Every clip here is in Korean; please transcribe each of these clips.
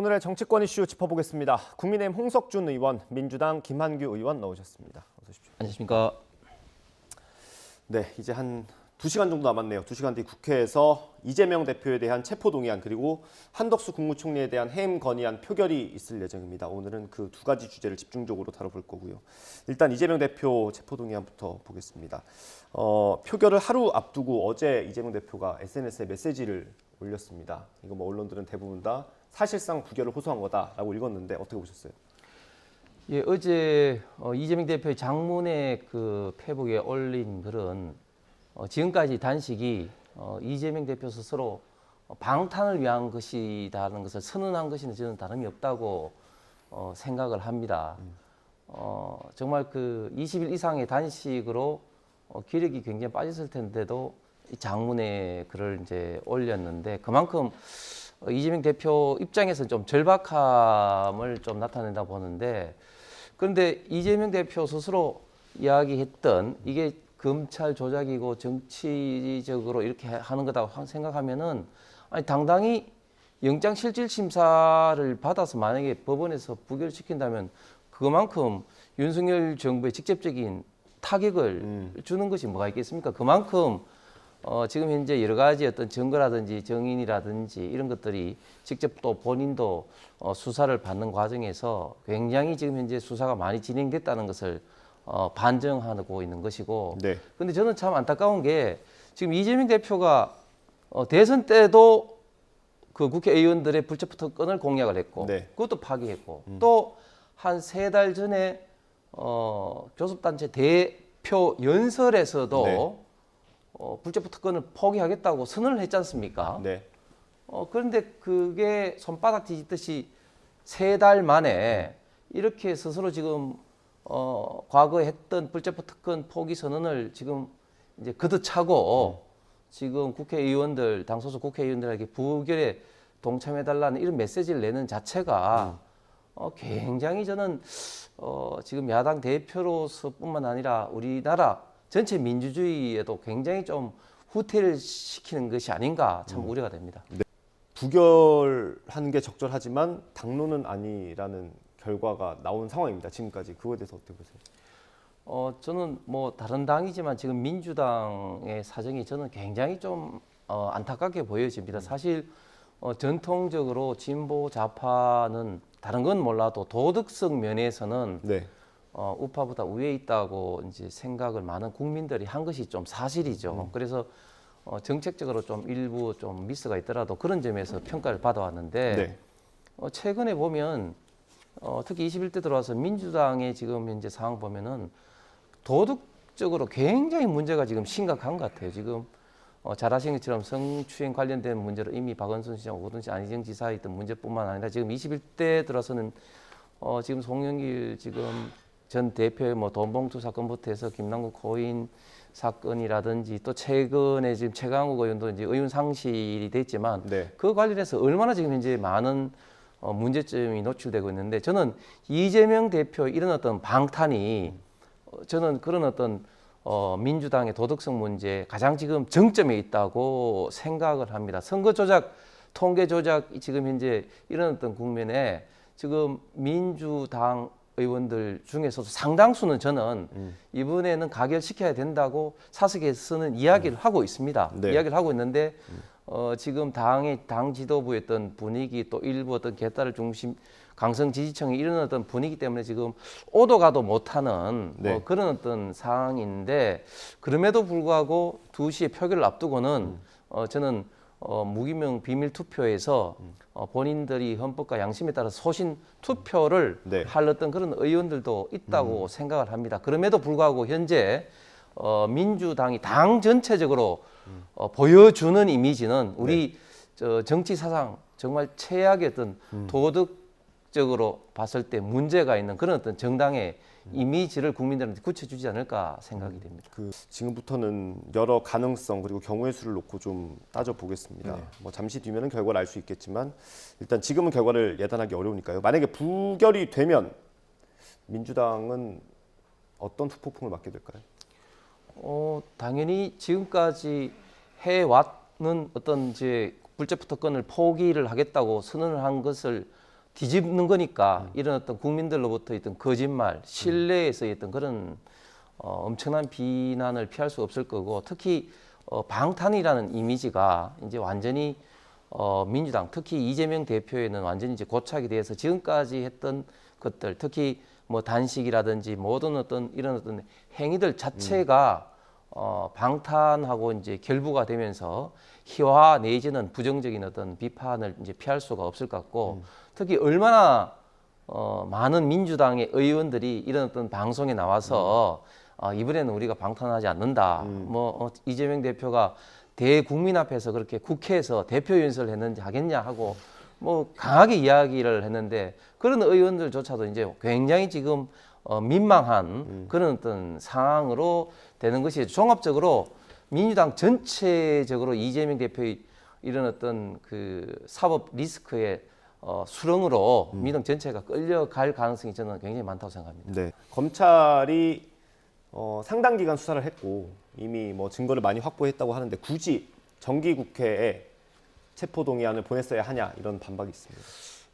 오늘의 정치권 이슈 짚어보겠습니다. 국민의힘 홍석준 의원, 민주당 김한규 의원 나오셨습니다. 어서 오십시오. 안녕하십니까. 네, 이제 한 2시간 정도 남았네요. 2시간 뒤 국회에서 이재명 대표에 대한 체포동의안 그리고 한덕수 국무총리에 대한 해임 건의안 표결이 있을 예정입니다. 오늘은 그 두 가지 주제를 집중적으로 다뤄볼 거고요. 일단 이재명 대표 체포동의안부터 보겠습니다. 표결을 하루 앞두고 어제 이재명 대표가 SNS에 메시지를 올렸습니다. 이거 뭐 언론들은 대부분 다 사실상 부결을 호소한 거다라고 읽었는데 어떻게 보셨어요? 예, 어제 이재명 대표의 장문의 그 페북에 올린 글은 지금까지 단식이 이재명 대표 스스로 방탄을 위한 것이라는 것을 선언한 것이는 저는 다름이 없다고 생각을 합니다. 정말 그 20일 이상의 단식으로 기력이 굉장히 빠졌을 텐데도 이 장문의 글을 이제 올렸는데 그만큼 이재명 대표 입장에서는 좀 절박함을 좀 나타낸다 보는데, 그런데 이재명 대표 스스로 이야기했던 이게 검찰 조작이고 정치적으로 이렇게 하는 거다 생각하면은, 아니 당당히 영장실질심사를 받아서 만약에 법원에서 부결시킨다면 그만큼 윤석열 정부에 직접적인 타격을 주는 것이 뭐가 있겠습니까? 그만큼 지금 현재 여러 가지 어떤 증거라든지 정인이라든지 이런 것들이 직접 또 본인도 수사를 받는 과정에서 굉장히 지금 현재 수사가 많이 진행됐다는 것을 반증하고 있는 것이고. 네. 근데 저는 참 안타까운 게 지금 이재명 대표가 대선 때도 그 국회의원들의 불체포 특권을 공약을 했고, 네. 그것도 파기했고, 또 한 3달 전에 교섭단체 대표 연설에서도 네. 불체포 특권을 포기하겠다고 선언을 했지 않습니까? 네. 그런데 그게 손바닥 뒤집듯이 3달 만에 이렇게 스스로 지금 과거에 했던 불체포 특권 포기 선언을 지금 이제 걷어차고 지금 국회의원들, 당 소속 국회의원들에게 부결에 동참해달라는 이런 메시지를 내는 자체가 굉장히 저는 지금 야당 대표로서뿐만 아니라 우리나라 전체 민주주의에도 굉장히 좀 후퇴를 시키는 것이 아닌가 참 우려가 됩니다. 네. 부결하는 게 적절하지만 당론은 아니라는 결과가 나온 상황입니다. 지금까지 그거에 대해서 어떻게 보세요? 저는 뭐 다른 당이지만 지금 민주당의 사정이 저는 굉장히 좀 안타깝게 보여집니다. 사실 전통적으로 진보 좌파는 다른 건 몰라도 도덕성 면에서는 네. 우파보다 위에 있다고 이제 생각을 많은 국민들이 한 것이 좀 사실이죠. 그래서 정책적으로 좀 일부 좀 미스가 있더라도 그런 점에서 평가를 받아왔는데, 네. 최근에 보면 특히 21대 들어와서 민주당의 지금 현재 상황 보면은 도덕적으로 굉장히 문제가 지금 심각한 것 같아요. 지금 잘 아시는 것처럼 성추행 관련된 문제로 이미 박원순 시장, 오거돈 씨, 안희정 지사의 있던 문제뿐만 아니라 지금 21대 들어서는 지금 송영길 지금 전 대표의 뭐 돈봉투 사건부터 해서 김남국 고인 사건이라든지 또 최근에 지금 최강욱 의원도 이제 의원 상실이 됐지만 네. 그 관련해서 얼마나 지금 현재 많은 문제점이 노출되고 있는데, 저는 이재명 대표 이런 어떤 방탄이 저는 그런 어떤 민주당의 도덕성 문제 가장 지금 정점에 있다고 생각을 합니다. 선거 조작, 통계 조작 지금 현재 이런 어떤 국면에 지금 민주당 의원들 중에서도 상당수는 저는 이번에는 가결시켜야 된다고 사석에 서는 이야기를 하고 있습니다. 네. 이야기를 하고 있는데 지금 당 지도부의 어떤 분위기, 또 일부 어떤 개딸을 중심 강성 지지층이 이런 어떤 분위기 때문에 지금 오도 가도 못하는 네. 그런 어떤 상황인데, 그럼에도 불구하고 2시에 표결을 앞두고는 저는 무기명 비밀 투표에서 본인들이 헌법과 양심에 따라 소신 투표를 네. 할 어떤 그런 의원들도 있다고 생각을 합니다. 그럼에도 불구하고 현재 민주당이 당 전체적으로 보여주는 이미지는 우리 정치 사상 정말 최악의 어떤 도덕적으로 봤을 때 문제가 있는 그런 어떤 정당의 이미지를 국민들한테 굳혀주지 않을까 생각이 됩니다. 지금부터는 여러 가능성 그리고 경우의 수를 놓고 좀 따져보겠습니다. 네. 뭐 잠시 뒤면은 결과를 알 수 있겠지만 일단 지금은 결과를 예단하기 어려우니까요. 만약에 부결이 되면 민주당은 어떤 후폭풍을 맞게 될까요? 당연히 지금까지 해왔는 어떤 이제 불체포 특권을 포기를 하겠다고 선언을 한 것을 뒤집는 거니까 이런 어떤 국민들로부터 있던 거짓말, 신뢰에서 있던 그런 엄청난 비난을 피할 수 없을 거고 특히 방탄이라는 이미지가 이제 완전히 민주당 특히 이재명 대표에는 완전히 이제 고착이 돼서 지금까지 했던 것들 특히 뭐 단식이라든지 모든 어떤 이런 어떤 행위들 자체가 방탄하고 이제 결부가 되면서 희화 내지는 부정적인 어떤 비판을 이제 피할 수가 없을 것 같고 특히 얼마나 많은 민주당의 의원들이 이런 어떤 방송에 나와서 이번에는 우리가 방탄하지 않는다. 이재명 대표가 대국민 앞에서 그렇게 국회에서 대표 연설을 했는지 하겠냐 하고 뭐 강하게 이야기를 했는데 그런 의원들조차도 이제 굉장히 지금 민망한 그런 어떤 상황으로 되는 것이 종합적으로 민주당 전체적으로 이재명 대표의 이런 어떤 그 사법 리스크의 수렁으로 민주당 전체가 끌려갈 가능성이 저는 굉장히 많다고 생각합니다. 네. 검찰이 상당 기간 수사를 했고 이미 뭐 증거를 많이 확보했다고 하는데 굳이 정기국회에 체포동의안을 보냈어야 하냐 이런 반박이 있습니다.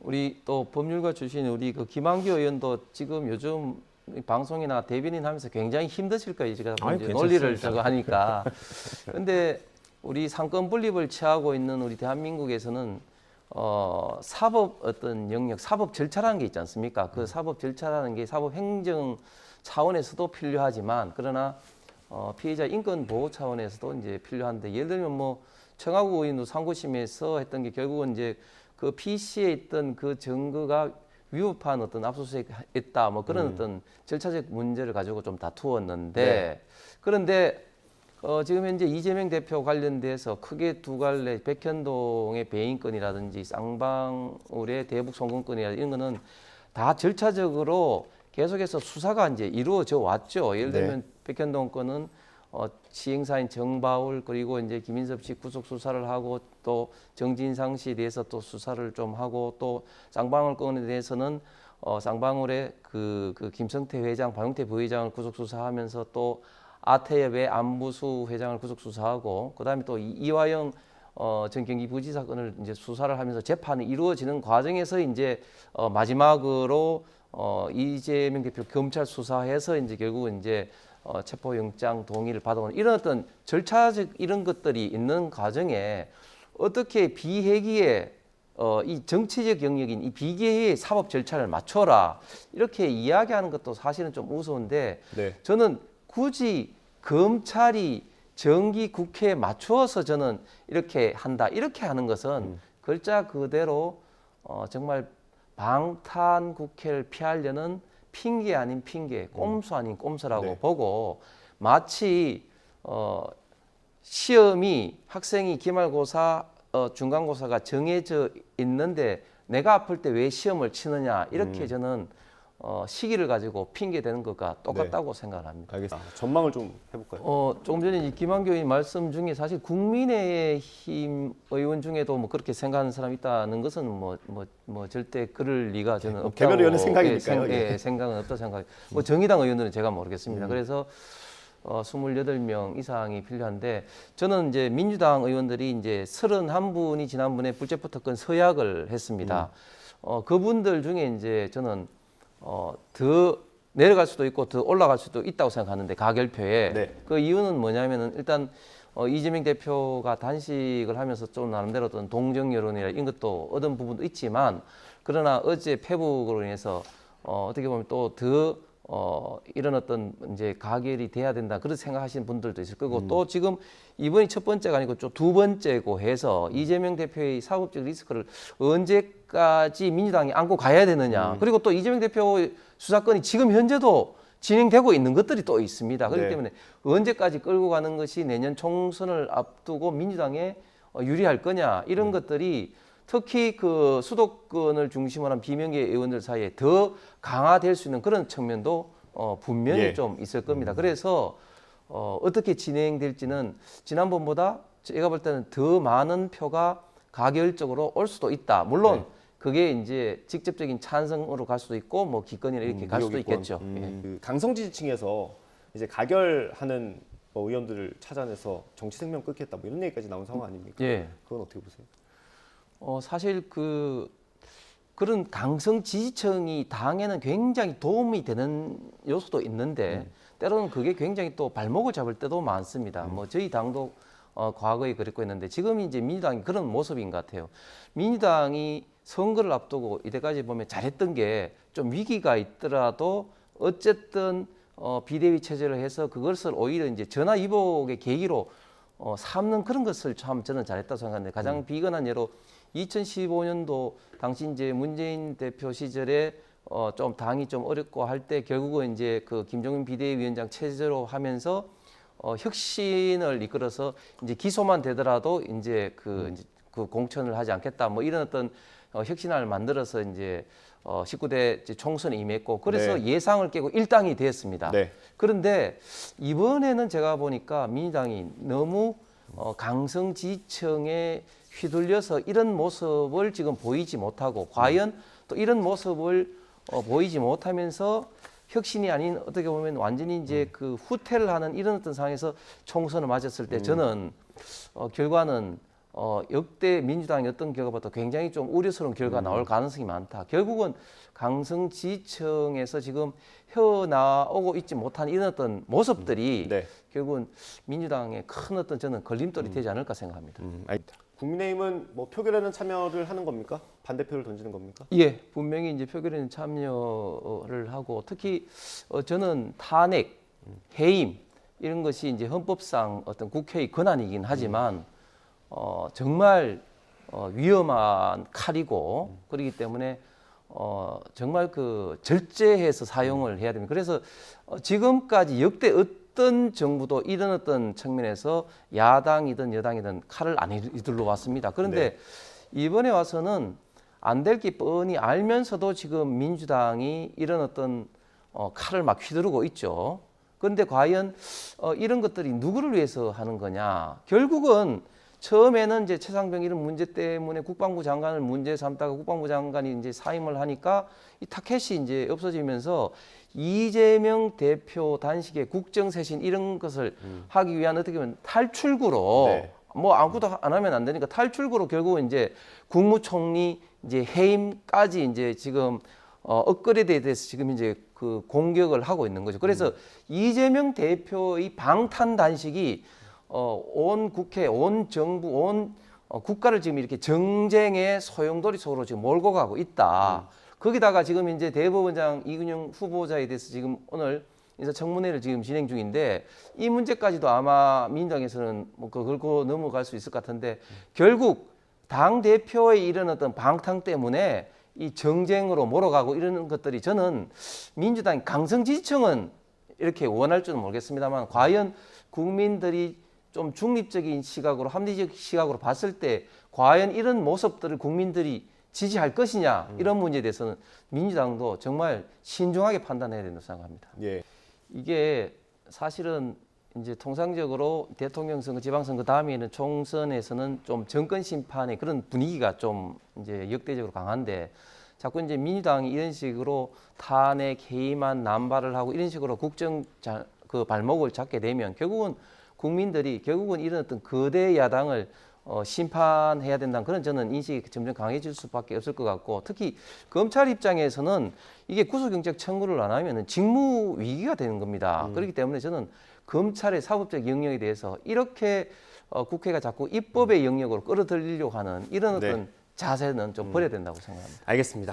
우리 또 법률가 출신 우리 그 김한규 의원도 지금 요즘 방송이나 대변인 하면서 굉장히 힘드실 거예요. 제가 이제 논리를 저거 하니까. 근데 우리 상권 분립을 취하고 있는 우리 대한민국에서는 사법 어떤 영역, 사법 절차라는 게 있지 않습니까? 그 사법 절차라는 게 사법 행정 차원에서도 필요하지만 그러나 피해자 인권 보호 차원에서도 이제 필요한데 예를 들면 뭐 청하구 의원도 상고심에서 했던 게 결국은 이제 그 PC에 있던 그 증거가 위법한 어떤 압수수색했다 뭐 그런 어떤 절차적 문제를 가지고 좀 다투었는데 네. 그런데 지금 현재 이재명 대표 관련돼서 크게 두 갈래 백현동의 배임건이라든지 쌍방울의 대북 송금건이라든지 이런 거는 다 절차적으로 계속해서 수사가 이제 이루어져 왔죠. 예를 들면 백현동 건은 시행사인 정바울 그리고 이제 김인섭 씨 구속 수사를 하고 또 정진상 씨에 대해서 또 수사를 좀 하고 또 쌍방울 건에 대해서는 쌍방울의 그 김성태 회장, 박용태 부회장을 구속 수사하면서 또 아태엽의 안부수 회장을 구속 수사하고 그다음에 또 이화영 전 경기부지사 건을 이제 수사를 하면서 재판이 이루어지는 과정에서 이제 마지막으로 이재명 대표 검찰 수사해서 이제 결국은 이제 체포영장 동의를 받아오는 이런 어떤 절차적 이런 것들이 있는 과정에 어떻게 비회기에 이 정치적 영역인 이 비계의 사법 절차를 맞춰라 이렇게 이야기하는 것도 사실은 좀 우스운데 네. 저는 굳이 검찰이 정기 국회에 맞추어서 저는 이렇게 한다 이렇게 하는 것은 글자 그대로 정말 방탄 국회를 피하려는 핑계 아닌 핑계, 꼼수 아닌 꼼수라고 네. 보고 마치 시험이 학생이 기말고사, 중간고사가 정해져 있는데 내가 아플 때 왜 시험을 치느냐 이렇게 저는 시기를 가지고 핑계 대는 것과 똑같다고 생각을 합니다. 알겠습니다. 전망을 좀 해볼까요? 조금 전에 김한교 의원 말씀 중에 사실 국민의힘 의원 중에도 뭐 그렇게 생각하는 사람이 있다는 것은 뭐 절대 그럴 리가 저는 없다고 개별 의원의 생각이니까요. 생각은 없다 생각. 뭐 정의당 의원들은 제가 모르겠습니다. 그래서 28명 이상이 필요한데 저는 이제 민주당 의원들이 이제 31분이 지난번에 불체포 특권 서약을 했습니다. 그분들 중에 이제 저는 더 내려갈 수도 있고 더 올라갈 수도 있다고 생각하는데 가결표에 네. 그 이유는 뭐냐면은 일단 이재명 대표가 단식을 하면서 좀 나름대로 어떤 동정 여론이나 이런 것도 얻은 부분도 있지만 그러나 어제 페북으로 인해서 어떻게 보면 또 더 이런 어떤 이제 가결이 돼야 된다 그렇게 생각하시는 분들도 있을 거고 또 지금 이번이 첫 번째가 아니고 좀 두 번째고 해서 이재명 대표의 사법적 리스크를 언제까지 민주당이 안고 가야 되느냐 그리고 또 이재명 대표 수사건이 지금 현재도 진행되고 있는 것들이 또 있습니다. 그렇기 네. 때문에 언제까지 끌고 가는 것이 내년 총선을 앞두고 민주당에 유리할 거냐 이런 것들이 특히 그 수도권을 중심으로 한 비명계 의원들 사이에 더 강화될 수 있는 그런 측면도 분명히 예. 좀 있을 겁니다. 그래서 어떻게 진행될지는 지난번보다 제가 볼 때는 더 많은 표가 가결적으로 올 수도 있다. 물론 네. 그게 이제 직접적인 찬성으로 갈 수도 있고 뭐 기권이나 이렇게 갈 수도 무효기권. 있겠죠. 예. 그 강성 지지층에서 이제 가결하는 의원들을 찾아내서 정치 생명 끊겠다 뭐 이런 얘기까지 나온 상황 아닙니까? 예. 그건 어떻게 보세요? 사실 그 그런 강성 지지층이 당에는 굉장히 도움이 되는 요소도 있는데 때로는 그게 굉장히 또 발목을 잡을 때도 많습니다. 뭐 저희 당도 과거에 그랬고 했는데 지금 이제 민주당이 그런 모습인 것 같아요. 민주당이 선거를 앞두고 이때까지 보면 잘했던 게 좀 위기가 있더라도 어쨌든 비대위 체제를 해서 그것을 오히려 이제 전화위복의 계기로 삼는 그런 것을 참 저는 잘했다고 생각하는데 가장 비근한 예로 2015년도 당시 이제 문재인 대표 시절에 좀 당이 좀 어렵고 할 때 결국은 이제 그 김종인 비대위원장 체제로 하면서 혁신을 이끌어서 이제 기소만 되더라도 이제 그 공천을 하지 않겠다 뭐 이런 어떤 혁신안을 만들어서 이제 19대 총선에 임했고 그래서 네. 예상을 깨고 일당이 되었습니다. 네. 그런데 이번에는 제가 보니까 민주당이 너무 강성 지지층에 휘둘려서 이런 모습을 지금 보이지 못하고 과연 또 이런 모습을 보이지 못하면서 혁신이 아닌 어떻게 보면 완전히 이제 그 후퇴를 하는 이런 어떤 상황에서 총선을 맞았을 때 저는 결과는 역대 민주당이 어떤 결과보다 굉장히 좀 우려스러운 결과가 나올 가능성이 많다. 결국은 강성 지지층에서 지금 헤어나오고 있지 못한 이런 어떤 모습들이 네. 결국은 민주당의 큰 어떤 저는 걸림돌이 되지 않을까 생각합니다. 알겠습니다. 국민의힘은 뭐 표결에는 참여를 하는 겁니까? 반대표를 던지는 겁니까? 예, 분명히 이제 표결에는 참여를 하고 특히 저는 탄핵, 해임 이런 것이 이제 헌법상 어떤 국회의 권한이긴 하지만 정말 위험한 칼이고 그렇기 때문에 정말 그 절제해서 사용을 해야 됩니다. 그래서 지금까지 역대 어떤 정부도 이런 어떤 측면에서 야당이든 여당이든 칼을 안 휘둘러 왔습니다. 그런데 이번에 와서는 안 될 게 뻔히 알면서도 지금 민주당이 이런 어떤 칼을 막 휘두르고 있죠. 그런데 과연 이런 것들이 누구를 위해서 하는 거냐? 결국은 처음에는 이제 최상병 이런 문제 때문에 국방부 장관을 문제 삼다가 국방부 장관이 이제 사임을 하니까 이 타켓이 이제 없어지면서 이재명 대표 단식의 국정쇄신 이런 것을 하기 위한 어떻게 보면 탈출구로 네. 뭐 아무것도 안 하면 안 되니까 탈출구로 결국은 이제 국무총리 이제 해임까지 이제 지금 업그레이드에 대해서 지금 이제 그 공격을 하고 있는 거죠. 그래서 이재명 대표의 방탄 단식이 온 국회, 온 정부, 온 국가를 지금 이렇게 정쟁의 소용돌이 속으로 지금 몰고 가고 있다. 거기다가 지금 이제 대법원장 이근영 후보자에 대해서 지금 오늘 인사청문회를 지금 진행 중인데 이 문제까지도 아마 민주당에서는 뭐 긁고 넘어갈 수 있을 것 같은데 결국 당 대표의 이런 어떤 방탕 때문에 이 정쟁으로 몰아가고 이러는 것들이 저는 민주당 강성 지지층은 이렇게 원할 줄은 모르겠습니다만 과연 국민들이 좀 중립적인 시각으로 합리적 시각으로 봤을 때 과연 이런 모습들을 국민들이 지지할 것이냐 이런 문제에 대해서는 민주당도 정말 신중하게 판단해야 된다고 생각합니다. 예. 이게 사실은 이제 통상적으로 대통령 선거, 지방선거 다음에는 총선에서는 좀 정권 심판의 그런 분위기가 좀 이제 역대적으로 강한데 자꾸 이제 민주당이 이런 식으로 탄핵, 해임안 남발을 하고 이런 식으로 그 발목을 잡게 되면 결국은 국민들이 결국은 이런 어떤 거대 야당을 심판해야 된다는 그런 저는 인식이 점점 강해질 수밖에 없을 것 같고 특히 검찰 입장에서는 이게 구속영장 청구를 안 하면 직무 위기가 되는 겁니다. 그렇기 때문에 저는 검찰의 사법적 영역에 대해서 이렇게 국회가 자꾸 입법의 영역으로 끌어들이려고 하는 이런 어떤 자세는 좀 버려야 된다고 생각합니다. 알겠습니다.